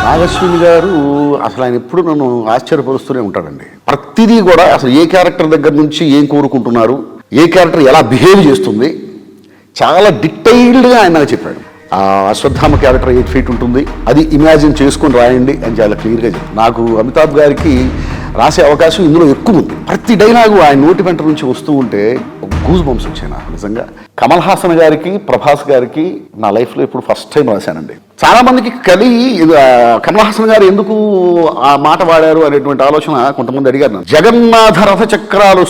నాగశ్విని గారు అసలు ఆయన ఎప్పుడు నన్ను ఆశ్చర్యపరుస్తూనే ఉంటాడండి. ప్రతిదీ కూడా అసలు ఏ క్యారెక్టర్ దగ్గర నుంచి ఏం కోరుకుంటున్నారు, ఏ క్యారెక్టర్ ఎలా బిహేవ్ చేస్తుంది, చాలా డీటెయిల్డ్గా ఆయన నాకు చెప్పాడు. ఆ అశ్వత్థామ క్యారెక్టర్ 8 feet ఉంటుంది, అది ఇమాజిన్ చేసుకొని రాయండి అని చాలా క్లియర్గా చెప్పాడు. నాకు అమితాబ్ గారికి రాసే అవకాశం ఇందులో ఎక్కువ ఉంది. ప్రతి డైలాగు ఆయన నోటి వెంట నుంచి వస్తూ ఉంటే గూస్ బంప్స్ వచ్చాయి నాకు నిజంగా. కమల్ హాసన్ గారికి, ప్రభాస్ గారికి నా లైఫ్లో ఇప్పుడు ఫస్ట్ టైం రాశానండి. చాలా మందికి కమల్ హాసన్ గారు ఎందుకు ఆ మాట వాడారు అనేటువంటి ఆలోచన కొంతమంది అడిగారు. జగన్నాథ రథ చక్రాలు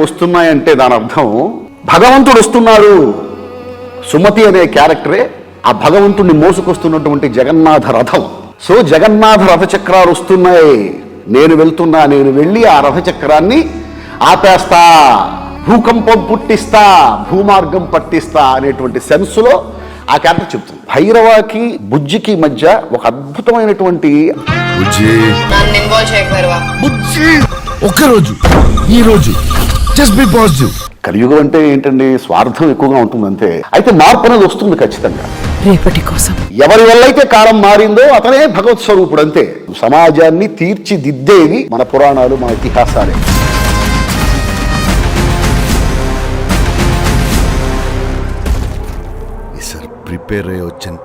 వస్తున్నాయి అంటే దాని అర్థం భగవంతుడు వస్తున్నాడు. సుమతి అనే క్యారెక్టరే ఆ భగవంతుడిని మోసుకొస్తున్నటువంటి జగన్నాథ రథం. సో జగన్నాథ రథ చక్రాలు వస్తున్నాయి, నేను వెళ్ళి ఆ రథ చక్రాన్ని ఆపేస్తా, భూకంపం పుట్టిస్తా, భూమార్గం పట్టిస్తా అనేటువంటి సెన్స్లో ఆ క్యారెక్టర్ చెప్తుంది. భైరవాకి బుజ్జికి మధ్య ఒక అద్భుతమైనటువంటి కలియుగం అంటే ఏంటండి, స్వార్థం ఎక్కువగా ఉంటుంది అంతే. అయితే మార్పు అనేది వస్తుంది ఖచ్చితంగా రేపటి కోసం. ఎవరి వల్ల అయితే కాలం మారిందో అతనే భగవత్ స్వరూపుడు అంతే. సమాజాన్ని తీర్చిదిద్దేవి మన పురాణాలు, మన ఇతిహాసాలే. ప్రిపేర్ అయ్యి వచ్చాను.